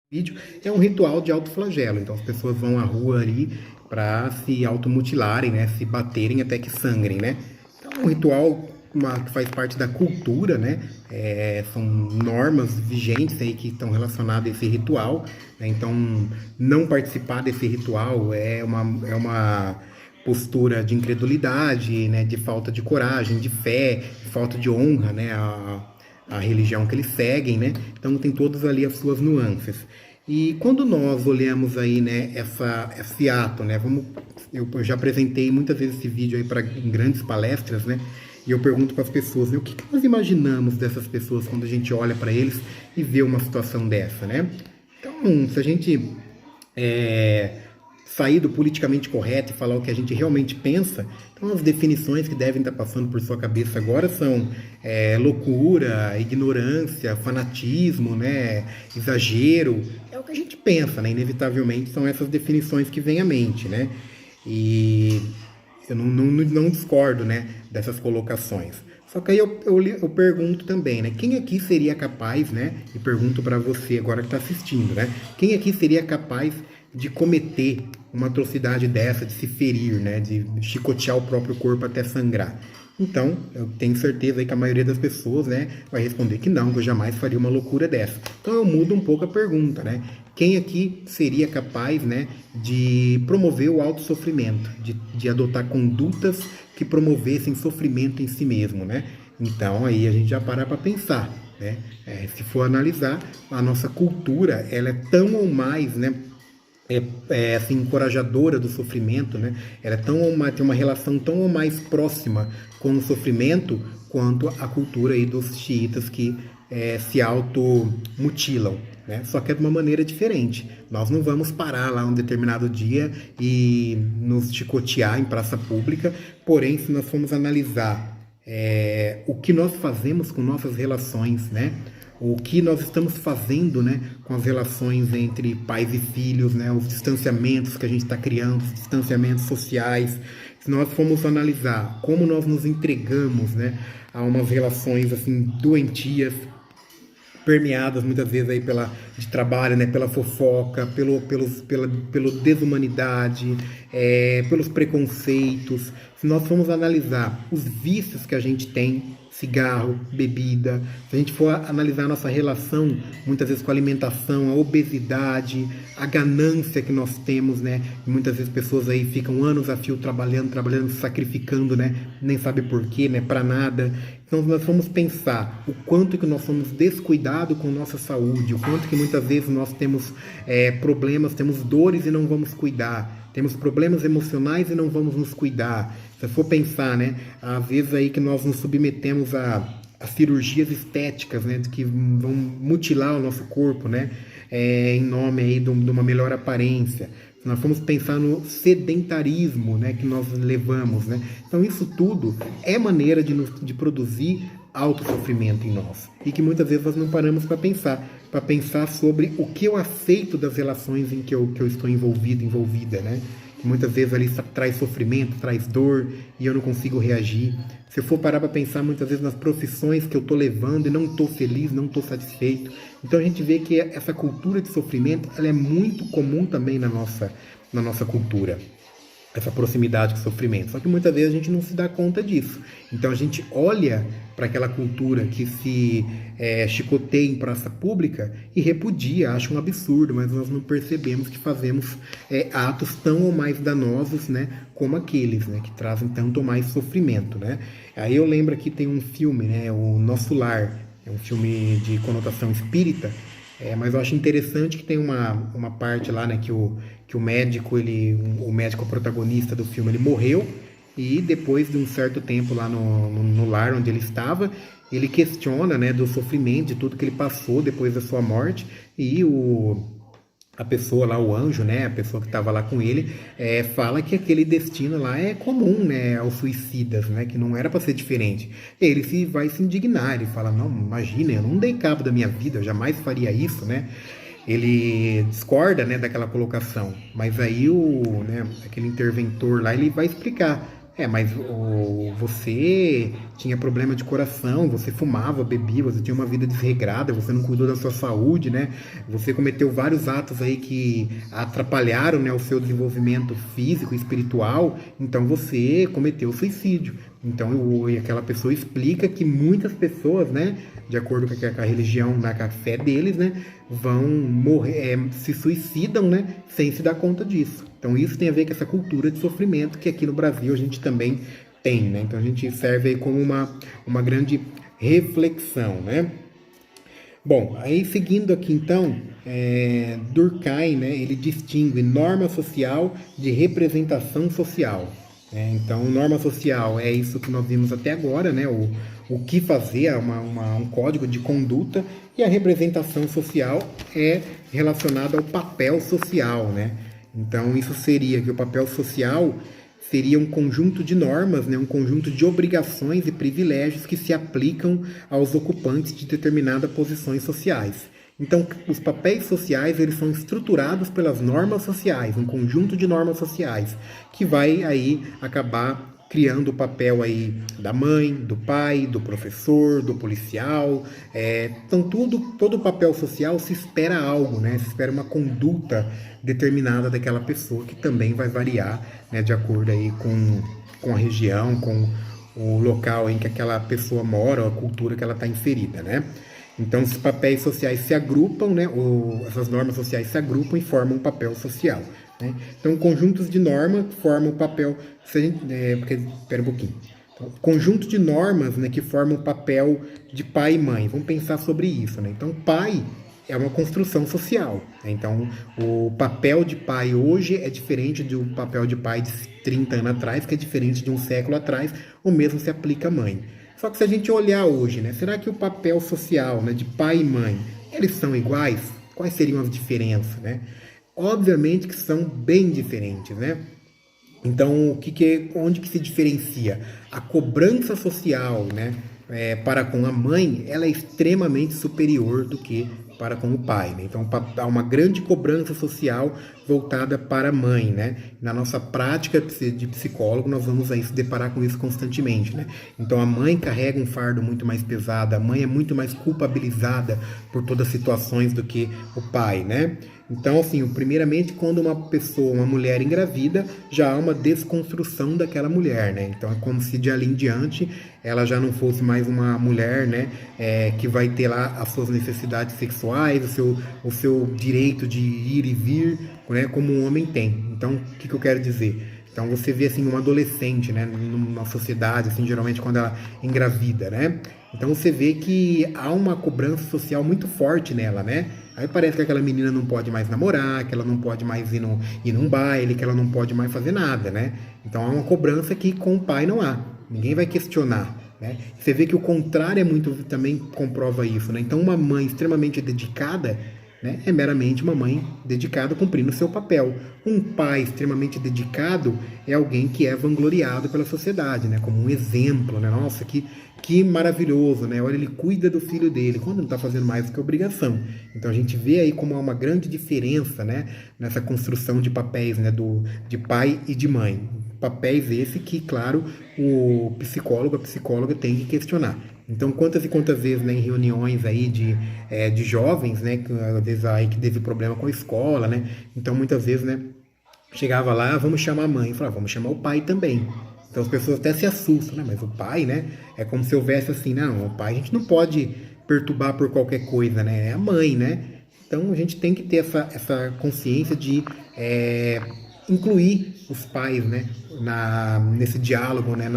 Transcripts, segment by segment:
Vídeo é um ritual de autoflagelo. Então as pessoas vão à rua ali para se automutilarem, né? Se baterem até que sangrem, né? Então é um ritual que faz parte da cultura, né? São normas vigentes aí que estão relacionadas a esse ritual, né? Então não participar desse ritual é uma postura de incredulidade, né? De falta de coragem, de fé, de falta de honra, né? A religião que eles seguem, né? Então tem todas ali as suas nuances. E quando nós olhamos aí, né, esse ato, né, eu já apresentei muitas vezes esse vídeo aí em grandes palestras, né, e eu pergunto para as pessoas, né, o que nós imaginamos dessas pessoas quando a gente olha para eles e vê uma situação dessa, né? Então, se a gente é, sair do politicamente correto e falar o que a gente realmente pensa, então as definições que devem estar passando por sua cabeça agora são loucura, ignorância, fanatismo, né, exagero. É o que a gente pensa, né? Inevitavelmente são essas definições que vêm à mente, né? E eu não discordo, né, dessas colocações. Só que aí eu pergunto também, né? Quem aqui seria capaz, né? E pergunto para você agora que está assistindo, né? Quem aqui seria capaz de cometer uma atrocidade dessa, de se ferir, né? De chicotear o próprio corpo até sangrar? Então, eu tenho certeza aí que a maioria das pessoas, né, vai responder que não, que eu jamais faria uma loucura dessa. Então eu mudo um pouco a pergunta, né? Quem aqui seria capaz, né, de promover o autossofrimento, de adotar condutas que promovessem sofrimento em si mesmo, né? Então aí a gente já para pensar, né? Se for analisar, a nossa cultura, ela é tão ou mais, né, assim, encorajadora do sofrimento, né? Ela tem uma relação tão ou mais próxima com o sofrimento quanto a cultura aí dos xiitas que se automutilam, né? Só que é de uma maneira diferente. Nós não vamos parar lá um determinado dia e nos chicotear em praça pública, porém, se nós formos analisar o que nós fazemos com nossas relações, né? O que nós estamos fazendo, né, com as relações entre pais e filhos, né, os distanciamentos que a gente está criando, os distanciamentos sociais. Se nós formos analisar como nós nos entregamos, né, a umas relações assim doentias, permeadas muitas vezes aí de trabalho, né, pela fofoca, pela desumanidade, pelos preconceitos. Se nós formos analisar os vícios que a gente tem, cigarro, bebida, se a gente for analisar a nossa relação, muitas vezes com a alimentação, a obesidade, a ganância que nós temos, né? Muitas vezes pessoas aí ficam anos a fio trabalhando, se sacrificando, né? Nem sabe por quê, né? Para nada. Então nós vamos pensar o quanto que nós somos descuidados com nossa saúde, o quanto que muitas vezes nós temos problemas, temos dores e não vamos cuidar, temos problemas emocionais e não vamos nos cuidar. Se for pensar, né, às vezes aí que nós nos submetemos a cirurgias estéticas, né, que vão mutilar o nosso corpo, né, em nome aí de uma melhor aparência. Se nós formos pensar no sedentarismo, né, que nós levamos, né, então isso tudo é maneira de produzir autossofrimento em nós. E que muitas vezes nós não paramos para pensar sobre o que eu aceito das relações em que eu estou envolvida, né? Que muitas vezes ali traz sofrimento, traz dor e eu não consigo reagir. Se eu for parar para pensar muitas vezes nas profissões que eu estou levando e não estou feliz, não estou satisfeito. Então a gente vê que essa cultura de sofrimento ela é muito comum também na nossa cultura. Essa proximidade com o sofrimento. Só que muitas vezes a gente não se dá conta disso. Então a gente olha para aquela cultura que se chicoteia em praça pública e repudia, acha um absurdo, mas nós não percebemos que fazemos atos tão ou mais danosos, né, como aqueles, né, que trazem tanto ou mais sofrimento, né. Aí eu lembro que tem um filme, né, o Nosso Lar, é um filme de conotação espírita, mas eu acho interessante que tem uma parte lá, né, que o médico, o médico protagonista do filme, ele morreu e depois de um certo tempo lá no lar onde ele estava, ele questiona, né, do sofrimento, de tudo que ele passou depois da sua morte e a pessoa lá, o anjo, né, a pessoa que estava lá com ele, fala que aquele destino lá é comum, né, aos suicidas, né, que não era para ser diferente. Ele vai se indignar, ele fala, não, imagina, eu não dei cabo da minha vida, eu jamais faria isso, né. Ele discorda, né, daquela colocação, mas aí aquele interventor lá, ele vai explicar. Mas você tinha problema de coração, você fumava, bebia, você tinha uma vida desregrada, você não cuidou da sua saúde, né? Você cometeu vários atos aí que atrapalharam, né, o seu desenvolvimento físico e espiritual, então você cometeu suicídio. Então, aquela pessoa explica que muitas pessoas, né, de acordo com a religião, com a fé deles, né, vão morrer, se suicidam, né, sem se dar conta disso. Então, isso tem a ver com essa cultura de sofrimento que aqui no Brasil a gente também tem, né? Então, a gente serve aí como uma grande reflexão, né? Bom, aí seguindo aqui então, Durkheim, né, ele distingue norma social de representação social. Então, norma social é isso que nós vimos até agora, né, o que fazer, um código de conduta, e a representação social é relacionada ao papel social, né? Então, isso seria que o papel social seria um conjunto de normas, né, um conjunto de obrigações e privilégios que se aplicam aos ocupantes de determinadas posições sociais. Então, os papéis sociais, eles são estruturados pelas normas sociais, um conjunto de normas sociais, que vai aí acabar criando o papel aí da mãe, do pai, do professor, do policial. Então, todo o papel social se espera algo, né? Se espera uma conduta determinada daquela pessoa, que também vai variar, né, de acordo aí com a região, com o local em que aquela pessoa mora, a cultura que ela está inserida, né? Então, os papéis sociais se agrupam, né? Essas normas sociais se agrupam e formam um papel social, né? Então, conjuntos de normas formam o papel... Espera um pouquinho. Então, conjunto de normas, né, que formam o papel de pai e mãe. Vamos pensar sobre isso, né? Então, pai é uma construção social, né? Então, o papel de pai hoje é diferente do papel de pai de 30 anos atrás, que é diferente de um século atrás. O mesmo se aplica à mãe. Só que se a gente olhar hoje, né, será que o papel social, né, de pai e mãe, eles são iguais? Quais seriam as diferenças, né? Obviamente que são bem diferentes, né? Então, onde que se diferencia? A cobrança social, né, para com a mãe, ela é extremamente superior do que para com o pai, né? Então, há uma grande cobrança social voltada para a mãe, né? Na nossa prática de psicólogo, nós vamos aí se deparar com isso constantemente, né? Então, a mãe carrega um fardo muito mais pesado, a mãe é muito mais culpabilizada por todas as situações do que o pai, né? Então, assim, primeiramente, quando uma mulher engravida, já há uma desconstrução daquela mulher, né? Então, é como se de ali em diante ela já não fosse mais uma mulher, né, que vai ter lá as suas necessidades sexuais, o seu direito de ir e vir, né, como um homem tem. Então, o que eu quero dizer? Então, você vê, assim, uma adolescente, né, numa sociedade, assim, geralmente quando ela engravida, né? Então, você vê que há uma cobrança social muito forte nela, né? Aí parece que aquela menina não pode mais namorar, que ela não pode mais ir num baile, que ela não pode mais fazer nada, né? Então, há uma cobrança que com o pai não há. Ninguém vai questionar, né? Você vê que o contrário também comprova isso, né? Então, uma mãe extremamente dedicada, né, é meramente uma mãe dedicada cumprindo o seu papel. Um pai extremamente dedicado é alguém que é vangloriado pela sociedade, né, como um exemplo, né? Nossa, que maravilhoso, né? Olha, ele cuida do filho dele, quando não está fazendo mais do que obrigação. Então a gente vê aí como há uma grande diferença, né, nessa construção de papéis, né, de pai e de mãe. Papéis esse que, claro, o psicólogo, a psicóloga tem que questionar. Então, quantas e quantas vezes, né, em reuniões aí de jovens, né, que às vezes aí que teve problema com a escola, né, então muitas vezes, né, chegava lá, vamos chamar a mãe, falava, vamos chamar o pai também. Então as pessoas até se assustam, né, mas o pai, né, é como se houvesse assim, não, o pai a gente não pode perturbar por qualquer coisa, né, é a mãe, né. Então a gente tem que ter essa consciência de incluir os pais, né, nesse diálogo, né,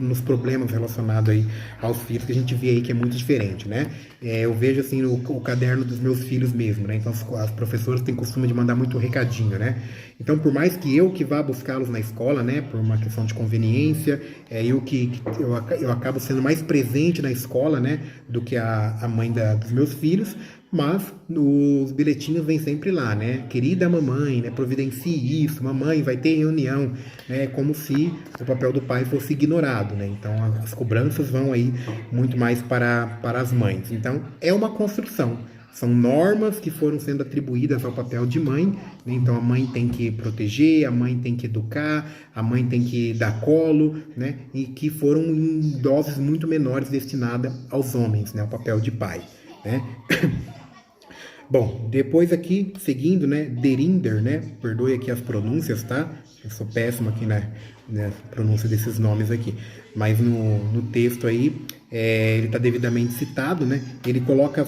nos problemas relacionados aí aos filhos, que a gente vê aí que é muito diferente, né? Eu vejo assim o caderno dos meus filhos mesmo, né? Então as professoras têm costume de mandar muito recadinho, né? Então, por mais que eu que vá buscá-los na escola, né, por uma questão de conveniência, eu acabo sendo mais presente na escola, né, do que a mãe dos meus filhos. Mas os bilhetinhos vêm sempre lá, né? Querida mamãe, né? Providencie isso, mamãe, vai ter reunião, né? Como se o papel do pai fosse ignorado, né? Então as cobranças vão aí muito mais para as mães. Então é uma construção. São normas que foram sendo atribuídas ao papel de mãe, né? Então a mãe tem que proteger, a mãe tem que educar, a mãe tem que dar colo, né? E que foram em doses muito menores destinadas aos homens, né? Ao papel de pai, né? Bom, depois aqui, seguindo, né, Derinder, né, perdoe aqui as pronúncias, tá? Eu sou péssimo aqui na pronúncia desses nomes aqui, mas no texto aí, ele está devidamente citado, né? Ele coloca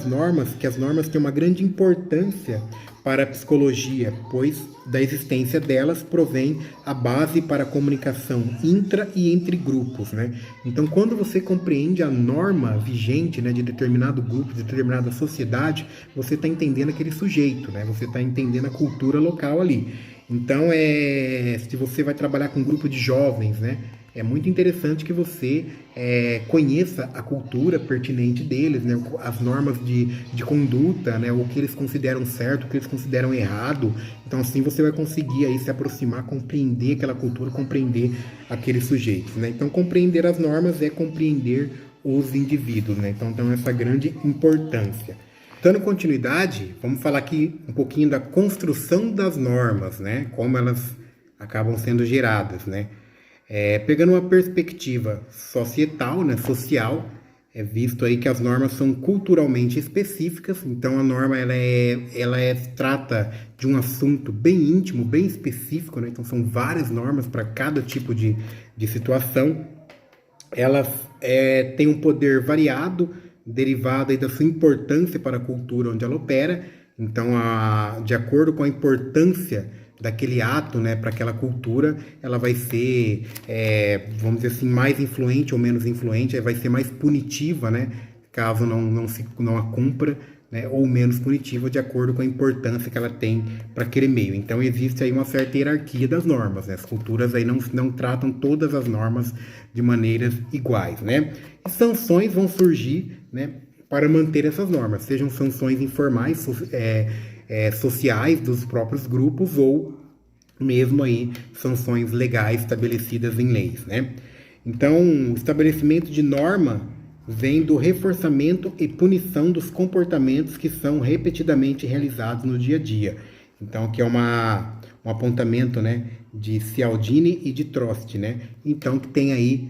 que as normas têm uma grande importância para a psicologia, pois da existência delas provém a base para a comunicação intra e entre grupos, né? Então, quando você compreende a norma vigente, né, de determinado grupo, de determinada sociedade, você está entendendo aquele sujeito, né? Você está entendendo a cultura local ali. Então, se você vai trabalhar com um grupo de jovens, né, é muito interessante que você conheça a cultura pertinente deles, né, as normas de conduta, né, o que eles consideram certo, o que eles consideram errado. Então, assim, você vai conseguir aí se aproximar, compreender aquela cultura, compreender aqueles sujeitos, né? Então, compreender as normas é compreender os indivíduos, né? Então essa grande importância. Dando continuidade, vamos falar aqui um pouquinho da construção das normas, né? Como elas acabam sendo geradas, né? Pegando uma perspectiva societal, né? Social, é visto aí que as normas são culturalmente específicas, então a norma trata de um assunto bem íntimo, bem específico, né? Então são várias normas para cada tipo de situação. Elas têm um poder variado, derivado aí da sua importância para a cultura onde ela opera. Então, de acordo com a importância daquele ato, né, para aquela cultura, ela vai ser, vamos dizer assim, mais influente ou menos influente, vai ser mais punitiva, né, caso não a cumpra, né, ou menos punitiva de acordo com a importância que ela tem para aquele meio. Então existe aí uma certa hierarquia das normas, né? As culturas aí não tratam todas as normas de maneiras iguais, né? E sanções vão surgir, né, para manter essas normas, sejam sanções informais, sociais dos próprios grupos ou mesmo aí sanções legais estabelecidas em leis, né? Então, o estabelecimento de norma vem do reforçamento e punição dos comportamentos que são repetidamente realizados no dia a dia. Então, aqui é um apontamento, né, de Cialdini e de Trost, né? Então, que tem aí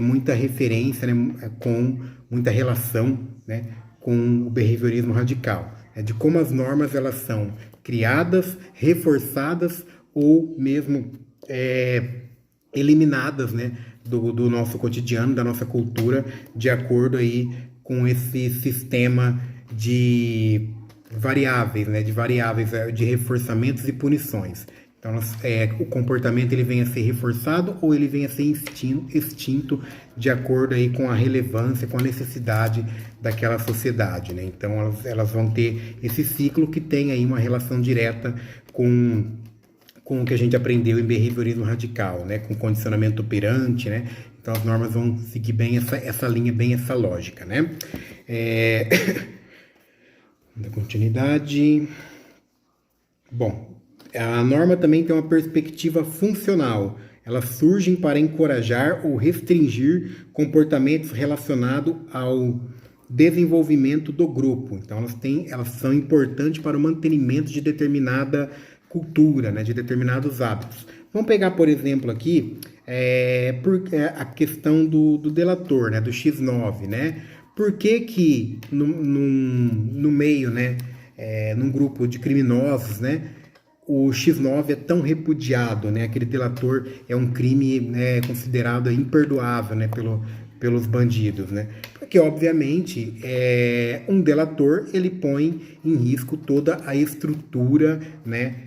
muita referência, né, com muita relação, né, com o behaviorismo radical, de como as normas elas são criadas, reforçadas ou mesmo eliminadas, né, do nosso cotidiano, da nossa cultura, de acordo aí com esse sistema de variáveis, né, de reforçamentos e punições. Então, o comportamento ele vem a ser reforçado ou ele vem a ser extinto de acordo aí com a relevância, com a necessidade daquela sociedade, né? Então, elas vão ter esse ciclo que tem aí uma relação direta com o que a gente aprendeu em behaviorismo radical, né? Com condicionamento operante, né? Então, as normas vão seguir bem essa linha, bem essa lógica, né? Da continuidade. Bom, a norma também tem uma perspectiva funcional. Elas surgem para encorajar ou restringir comportamentos relacionados ao desenvolvimento do grupo. Então, elas são importantes para o mantenimento de determinada cultura, né, de determinados hábitos. Vamos pegar, por exemplo, aqui a questão do delator, né, do X9, né? Por que no meio, né, num grupo de criminosos, né, o X9 é tão repudiado, né? Aquele delator é um crime, né, considerado imperdoável, né, pelos bandidos, né? Porque, obviamente, um delator, ele põe em risco toda a estrutura, né,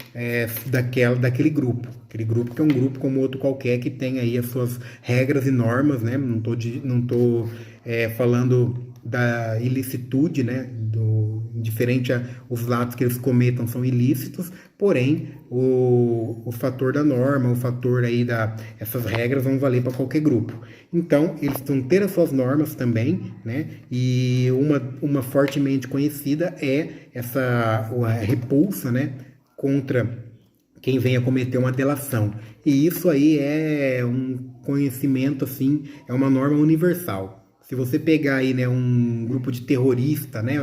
daquele grupo. Aquele grupo que é um grupo como outro qualquer, que tem aí as suas regras e normas, né? Não tô falando da ilicitude, né, indiferente os atos que eles cometam são ilícitos, porém o fator da norma, o fator aí essas regras vão valer para qualquer grupo. Então, eles vão ter as suas normas também, né? E uma fortemente conhecida é a repulsa, né, contra quem venha cometer uma delação. E isso aí é um conhecimento, assim, é uma norma universal. Se você pegar aí, né, um grupo de terrorista, né,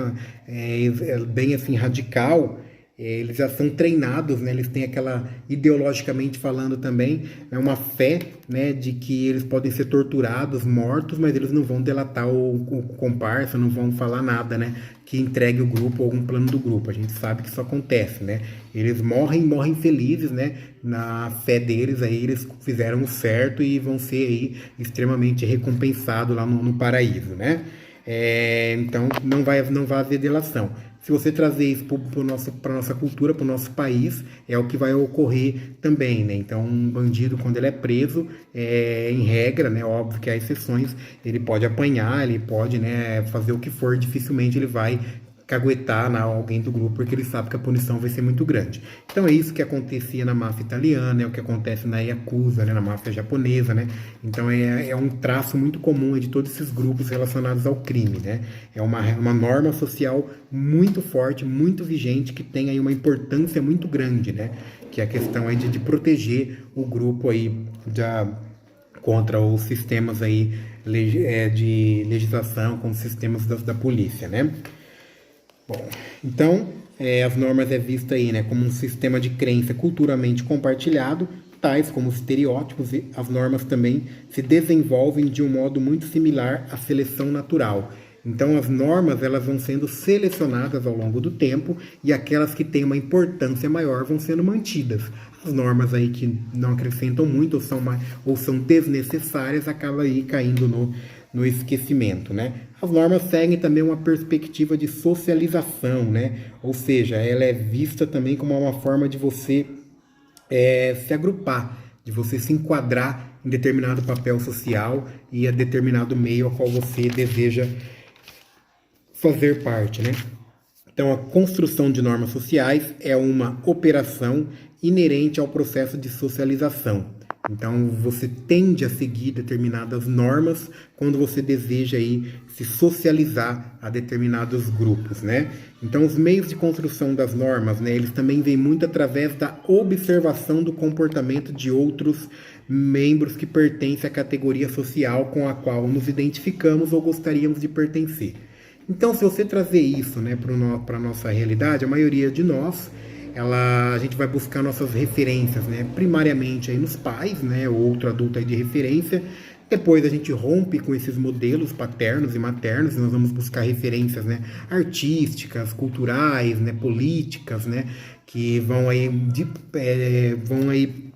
bem assim radical, eles já são treinados, né, eles têm aquela, ideologicamente falando também, é uma fé, né, de que eles podem ser torturados, mortos, mas eles não vão delatar o comparsa, não vão falar nada, né, que entregue o grupo ou algum plano do grupo. A gente sabe que isso acontece, né? Eles morrem felizes, né? Na fé deles, aí eles fizeram o certo e vão ser aí extremamente recompensados lá no paraíso, né? Então não vai haver delação. Se você trazer isso para a nossa cultura, para o nosso país, é o que vai ocorrer também, né? Então, um bandido, quando ele é preso, em regra, né? Óbvio que há exceções, ele pode apanhar, ele pode, né, fazer o que for, dificilmente ele vai caguetar, né, alguém do grupo, porque ele sabe que a punição vai ser muito grande. Então é isso que acontecia na máfia italiana, é o que acontece na Yakuza, né, na máfia japonesa, né? Então é um traço muito comum de todos esses grupos relacionados ao crime, né? É uma norma social muito forte, muito vigente, que tem aí uma importância muito grande, né? Que é a questão aí de proteger o grupo aí contra os sistemas aí de legislação, com os sistemas da polícia, né? Bom, então, as normas é vista aí, né, como um sistema de crença culturalmente compartilhado, tais como os estereótipos, e as normas também se desenvolvem de um modo muito similar à seleção natural. Então, as normas elas vão sendo selecionadas ao longo do tempo e aquelas que têm uma importância maior vão sendo mantidas. As normas aí que não acrescentam muito ou são desnecessárias acabam aí caindo no esquecimento, né? As normas seguem também uma perspectiva de socialização, né? Ou seja, ela é vista também como uma forma de você se agrupar, de você se enquadrar em determinado papel social e a determinado meio ao qual você deseja fazer parte, né? Então, a construção de normas sociais é uma operação inerente ao processo de socialização. Então, você tende a seguir determinadas normas quando você deseja aí se socializar a determinados grupos, né? Então, os meios de construção das normas, né, eles também vêm muito através da observação do comportamento de outros membros que pertencem à categoria social com a qual nos identificamos ou gostaríamos de pertencer. Então, se você trazer isso, né, para a nossa realidade, a maioria de nós, a gente vai buscar nossas referências, né, primariamente aí nos pais, né, ou outro adulto aí de referência. Depois a gente rompe com esses modelos paternos e maternos, e nós vamos buscar referências, né, artísticas, culturais, né, políticas, né, que vão aí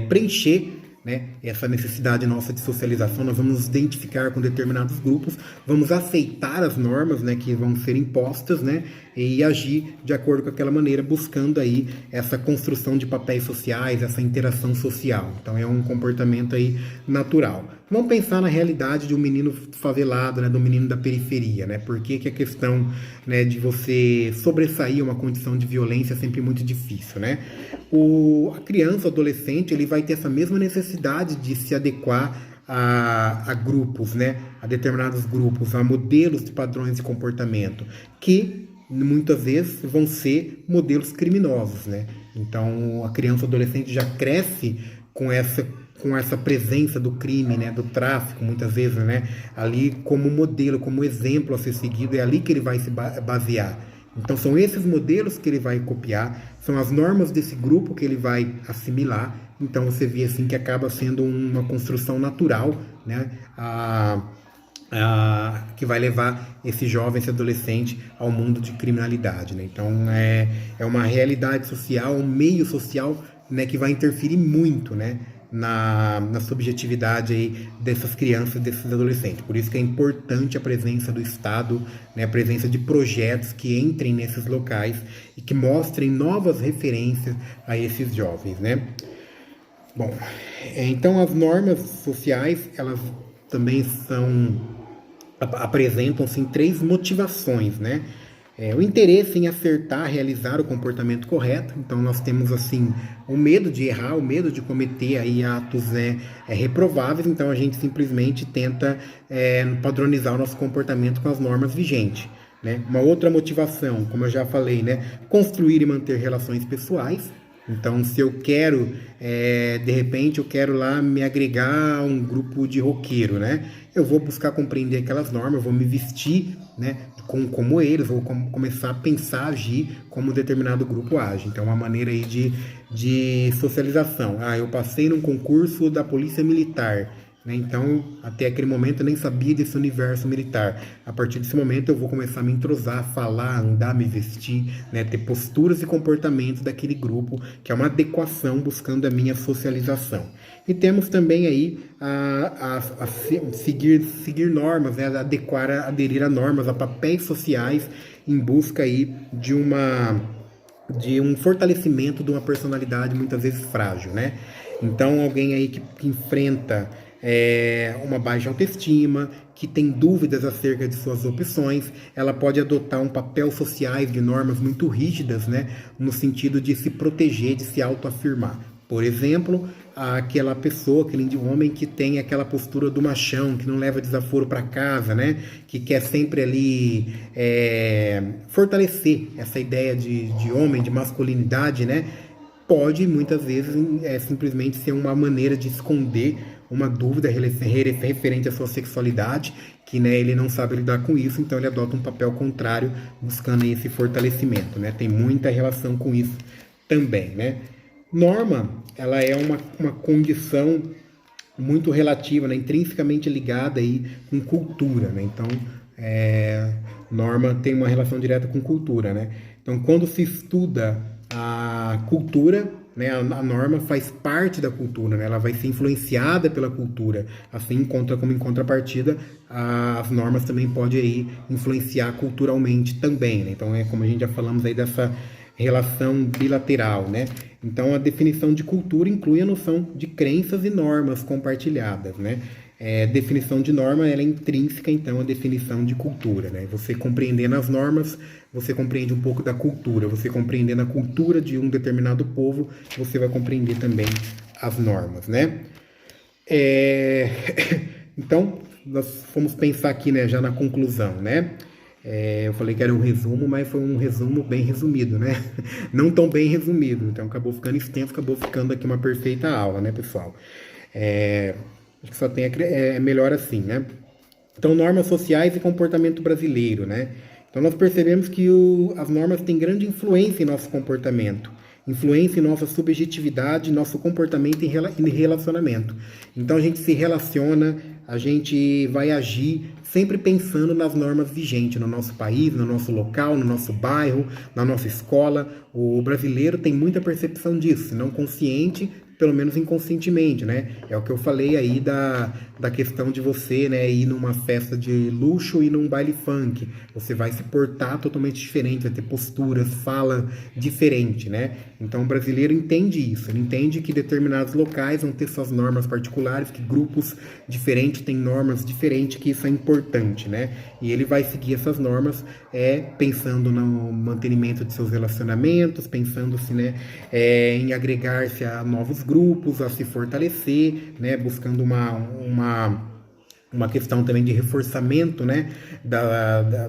preencher, né, essa necessidade nossa de socialização. Nós vamos nos identificar com determinados grupos, vamos aceitar as normas, né, que vão ser impostas, né, e agir de acordo com aquela maneira, buscando aí essa construção de papéis sociais, essa interação social. Então é um comportamento aí natural. Vamos pensar na realidade de um menino favelado, né, do menino da periferia, né? Por que a questão, né, de você sobressair uma condição de violência é sempre muito difícil, né? A criança, o adolescente, ele vai ter essa mesma necessidade de se adequar a grupos, né? A determinados grupos, a modelos de padrões de comportamento, que muitas vezes vão ser modelos criminosos, né? Então, a criança, o adolescente já cresce com essa presença do crime, né, do tráfico, muitas vezes, né, ali como modelo, como exemplo a ser seguido, é ali que ele vai se basear. Então, são esses modelos que ele vai copiar, são as normas desse grupo que ele vai assimilar. Então, você vê assim que acaba sendo uma construção natural, né, que vai levar esse jovem, esse adolescente ao mundo de criminalidade, né? Então, é uma realidade social, um meio social, né, que vai interferir muito, né, na subjetividade aí dessas crianças, desses adolescentes. Por isso que é importante a presença do Estado, né, a presença de projetos que entrem nesses locais e que mostrem novas referências a esses jovens, né? Bom, então as normas sociais, elas também apresentam-se em 3 motivações, né? O interesse em acertar, realizar o comportamento correto. Então nós temos assim o medo de errar, o medo de cometer aí atos reprováveis. Então a gente simplesmente tenta padronizar o nosso comportamento com as normas vigentes, né? Uma outra motivação, como eu já falei, né, construir e manter relações pessoais. Então, se eu quero, de repente, eu quero lá me agregar a um grupo de roqueiro, né? Eu vou buscar compreender aquelas normas, vou me vestir, né, como eles, vou começar a pensar, agir como determinado grupo age. Então, é uma maneira aí de socialização. Ah, eu passei num concurso da Polícia Militar, né? Então, até aquele momento eu nem sabia desse universo militar. A partir desse momento eu vou começar a me entrosar, falar, andar, me vestir, né? Ter posturas e comportamentos daquele grupo, que é uma adequação buscando a minha socialização. E temos também aí a seguir normas, né? Aderir a normas, a papéis sociais em busca aí de um fortalecimento de uma personalidade muitas vezes frágil, né? Então, alguém aí que enfrenta uma baixa autoestima, que tem dúvidas acerca de suas opções, ela pode adotar um papel sociais de normas muito rígidas, né? No sentido de se proteger, de se autoafirmar. Por exemplo, aquela pessoa, aquele homem que tem aquela postura do machão, que não leva desaforo para casa, né? Que quer sempre ali fortalecer essa ideia de homem, de masculinidade, né? Pode muitas vezes simplesmente ser uma maneira de esconder uma dúvida referente à sua sexualidade, que, né, ele não sabe lidar com isso, então ele adota um papel contrário, buscando esse fortalecimento, né? Tem muita relação com isso também, né? Norma, ela é uma condição muito relativa, né? Intrinsecamente ligada aí com cultura, né? Então, norma tem uma relação direta com cultura, né? Então, quando se estuda a cultura, né, a norma faz parte da cultura, né? Ela vai ser influenciada pela cultura. Assim, como em contrapartida, as normas também podem aí influenciar culturalmente também, né? Então, como a gente já falamos aí dessa relação bilateral, né? Então, a definição de cultura inclui a noção de crenças e normas compartilhadas, né? Definição de norma, ela é intrínseca, então, à definição de cultura, né? Você compreendendo as normas, você compreende um pouco da cultura. Você compreendendo a cultura de um determinado povo, você vai compreender também as normas, né? Então, nós fomos pensar aqui, né, já na conclusão, né? Eu falei que era um resumo, mas foi um resumo bem resumido, né? Não tão bem resumido, então acabou ficando extenso, acabou ficando aqui uma perfeita aula, né, pessoal? Acho que só tem melhor assim, né? Então, normas sociais e comportamento brasileiro, né? Então, nós percebemos que as normas têm grande influência em nosso comportamento, influência em nossa subjetividade, nosso comportamento e relacionamento. Então, a gente se relaciona, a gente vai agir sempre pensando nas normas vigentes no nosso país, no nosso local, no nosso bairro, na nossa escola. O brasileiro tem muita percepção disso, não consciente, pelo menos inconscientemente, né? É o que eu falei aí da questão de você, né, ir numa festa de luxo e num baile funk. Você vai se portar totalmente diferente, vai ter posturas, fala diferente, né? Então o brasileiro entende isso, ele entende que determinados locais vão ter suas normas particulares, que grupos diferentes têm normas diferentes, que isso é importante, né? E ele vai seguir essas normas pensando no mantenimento de seus relacionamentos, pensando-se, né, em agregar-se a novos grupos, a se fortalecer, né, buscando uma questão também de reforçamento, né,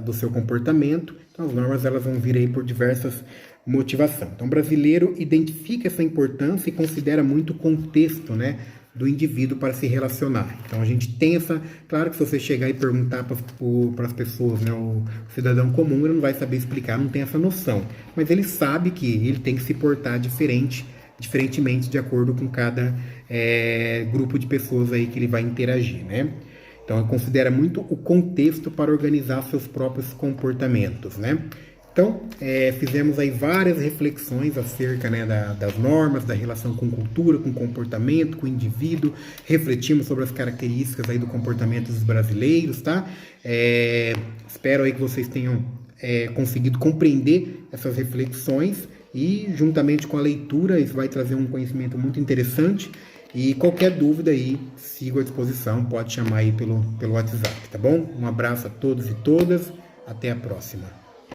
do seu comportamento. Então, as normas elas vão vir aí por diversas motivações. Então, o brasileiro identifica essa importância e considera muito o contexto, né, do indivíduo para se relacionar. Então, a gente tem essa... Claro que se você chegar e perguntar para as pessoas, né, o cidadão comum, ele não vai saber explicar, não tem essa noção. Mas ele sabe que ele tem que se portar diferentemente de acordo com cada grupo de pessoas aí que ele vai interagir, né? Então, ele considera muito o contexto para organizar seus próprios comportamentos, né? Então, fizemos aí várias reflexões acerca, né, das normas, da relação com cultura, com comportamento, com o indivíduo, refletimos sobre as características aí do comportamento dos brasileiros, tá? Espero aí que vocês tenham conseguido compreender essas reflexões e, juntamente com a leitura, isso vai trazer um conhecimento muito interessante. E qualquer dúvida aí, sigo à disposição, pode chamar aí pelo WhatsApp, tá bom? Um abraço a todos e todas, até a próxima.